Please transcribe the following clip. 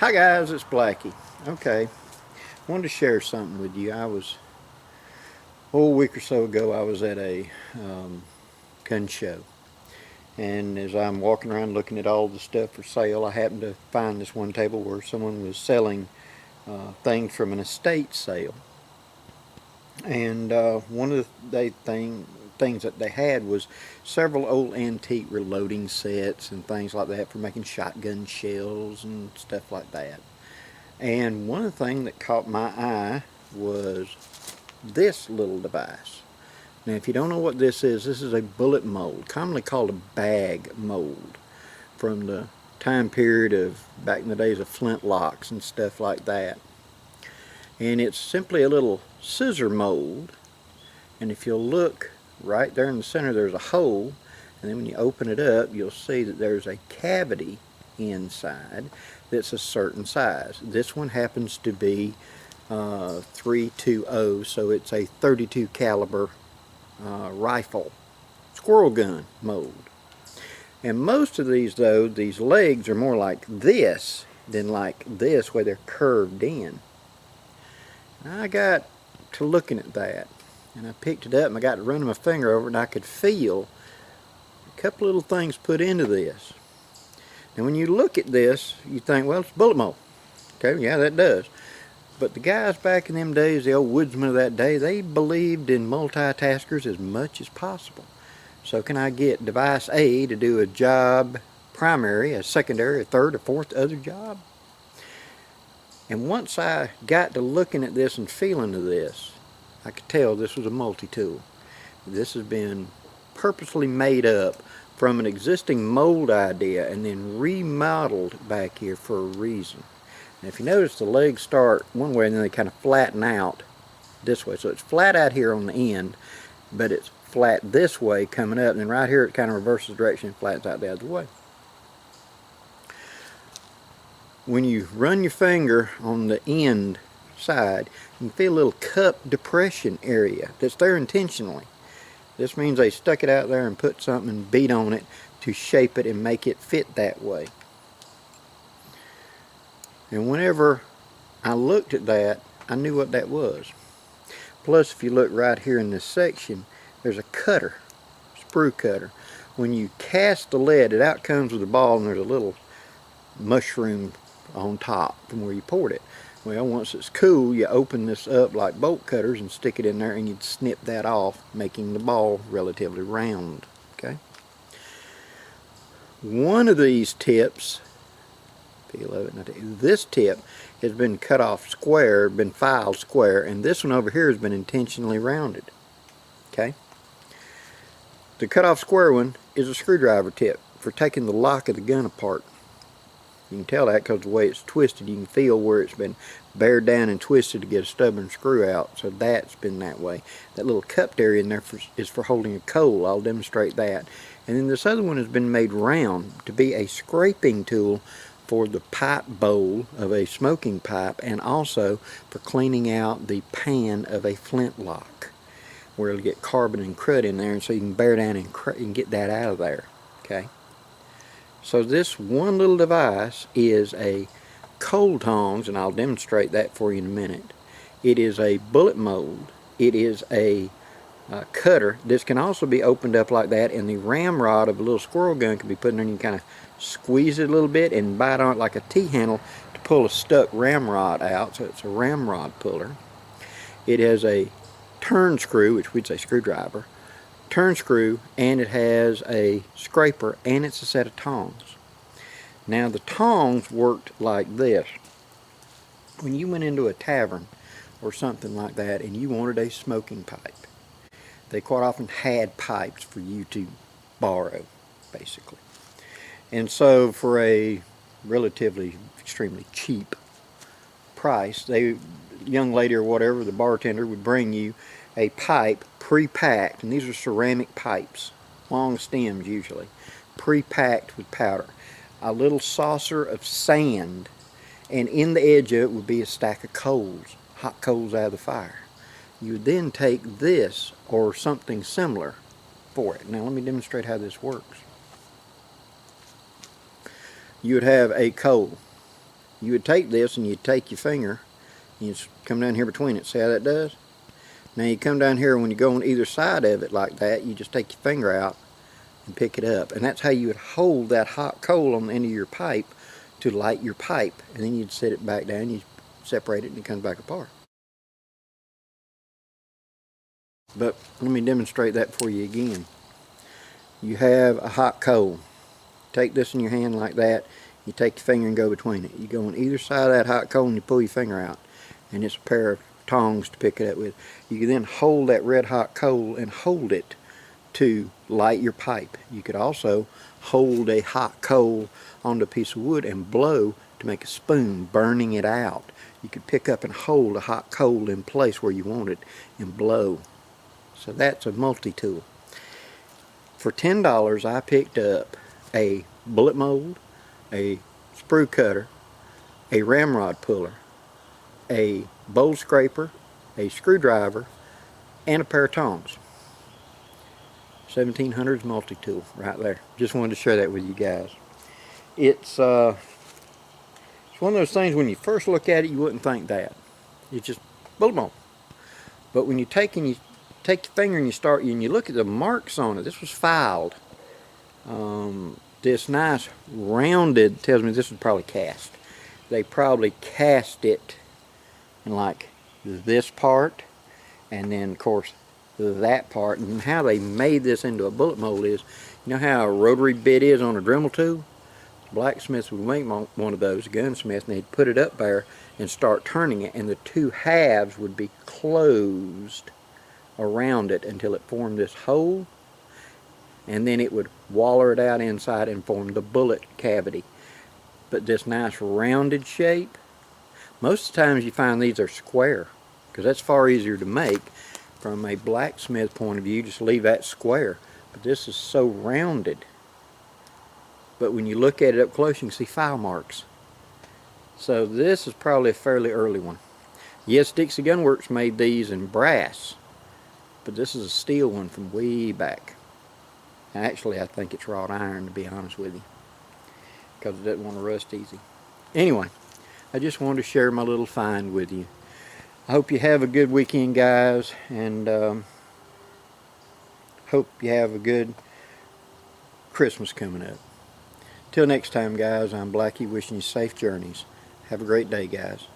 Hi guys, it's Blackie. Okay, wanted to share something with you. A week or so ago, I was at a gun show. And as I'm walking around looking at all the stuff for sale, I happened to find this one table where someone was selling things from an estate sale. And one of things that they had was several old antique reloading sets and things like that for making shotgun shells and stuff like that. And one of the things that caught my eye was this little device. Now, if you don't know what this is a bullet mold, commonly called a bag mold, from the time period of back in the days of flintlocks and stuff like that. And it's simply a little scissor mold, and if you'll look right there in the center, there's a hole, and then when you open it up, you'll see that there's a cavity inside that's a certain size. This one happens to be 320, so it's a 32 caliber rifle squirrel gun mold. And most of these, though, these legs are more like this than like this, where they're curved in. I got to looking at that, and I picked it up and I got to running my finger over it, and I could feel a couple little things put into this. And when you look at this, you think, well, it's bullet mold. Okay, yeah, that does. But the guys back in them days, the old woodsmen of that day, they believed in multitaskers as much as possible. So can I get device A to do a job primary, a secondary, a third, a fourth other job? And once I got to looking at this and feeling of this, I could tell this was a multi-tool. This has been purposely made up from an existing mold idea and then remodeled back here for a reason. Now, if you notice, the legs start one way and then they kind of flatten out this way. So it's flat out here on the end, but it's flat this way coming up, and then right here it kind of reverses direction and flattens out the other way. When you run your finger on the end side, you can feel a little cup depression area that's there intentionally. This means they stuck it out there and put something and beat on it to shape it and make it fit that way. And whenever I looked at that, I knew what that was. Plus, if you look right here in this section, there's a cutter, sprue cutter. When you cast the lead, it out comes with a ball, and there's a little mushroom on top from where you poured it. Well, once it's cool, you open this up like bolt cutters and stick it in there, and you'd snip that off, making the ball relatively round. Okay. One of these tips, this tip has been cut off square, been filed square, and this one over here has been intentionally rounded. Okay. The cut off square one is a screwdriver tip for taking the lock of the gun apart. You can tell that because the way it's twisted, you can feel where it's been bared down and twisted to get a stubborn screw out. So that's been that way. That little cupped area in there is for holding a coal. I'll demonstrate that. And then this other one has been made round to be a scraping tool for the pipe bowl of a smoking pipe, and also for cleaning out the pan of a flintlock, where it'll get carbon and crud in there, and so you can bear down and get that out of there. Okay. So this one little device is a cold tongs, and I'll demonstrate that for you in a minute. It is a bullet mold. It is a cutter. This can also be opened up like that, and the ramrod of a little squirrel gun can be put in there, and you kind of squeeze it a little bit and bite on it like a T-handle to pull a stuck ramrod out. So it's a ramrod puller. It has a turn screw, which we'd say screwdriver, turn screw, and it has a scraper, and it's a set of tongs. Now the tongs worked like this. When you went into a tavern or something like that and you wanted a smoking pipe, they quite often had pipes for you to borrow, basically. And so for a relatively extremely cheap price, the young lady or whatever, the bartender, would bring you a pipe pre-packed, and these are ceramic pipes, long stems usually, pre-packed with powder, a little saucer of sand, and in the edge of it would be a stack of coals, hot coals out of the fire. You would then take this or something similar for it. Now let me demonstrate how this works. You would have a coal. you would take this and you'd take your finger and you'd come down here between it. See how that does? Now you come down here, when you go on either side of it like that, you just take your finger out and pick it up. And that's how you would hold that hot coal on the end of your pipe to light your pipe. And then you'd set it back down, you separate it, and it comes back apart. But let me demonstrate that for you again. You have a hot coal. Take this in your hand like that. You take your finger and go between it. You go on either side of that hot coal and you pull your finger out. And it's a pair of tongs to pick it up with. You can then hold that red hot coal and hold it to light your pipe. You could also hold a hot coal onto a piece of wood and blow to make a spoon, burning it out. You could pick up and hold a hot coal in place where you want it and blow. So that's a multi-tool. For $10 I picked up a bullet mold, a sprue cutter, a ramrod puller, a bowl scraper, a screwdriver, and a pair of tongs. 1700's multi-tool right there. Just wanted to share that with you guys. It's one of those things, when you first look at it you wouldn't think that. It's just bullet mold. But when you take your finger and you look at the marks on it, this was filed. This nice rounded tells me this was probably cast. They probably cast it in like this part, and then of course that part. And how they made this into a bullet mold is, you know how a rotary bit is on a Dremel tool? Blacksmiths would make one of those, gunsmiths, and they'd put it up there and start turning it, and the two halves would be closed around it until it formed this hole, and then it would waller it out inside and form the bullet cavity. But this nice rounded shape, most of the times you find these are square, because that's far easier to make from a blacksmith point of view. Just leave that square. But this is so rounded. But when you look at it up close, you can see file marks. So this is probably a fairly early one. Yes, Dixie Gun Works made these in brass, but this is a steel one from way back. Actually, I think it's wrought iron, to be honest with you, because it doesn't want to rust easy. Anyway, I just wanted to share my little find with you. I hope you have a good weekend, guys, and hope you have a good Christmas coming up. Till next time, guys, I'm Blackie, wishing you safe journeys. Have a great day, guys.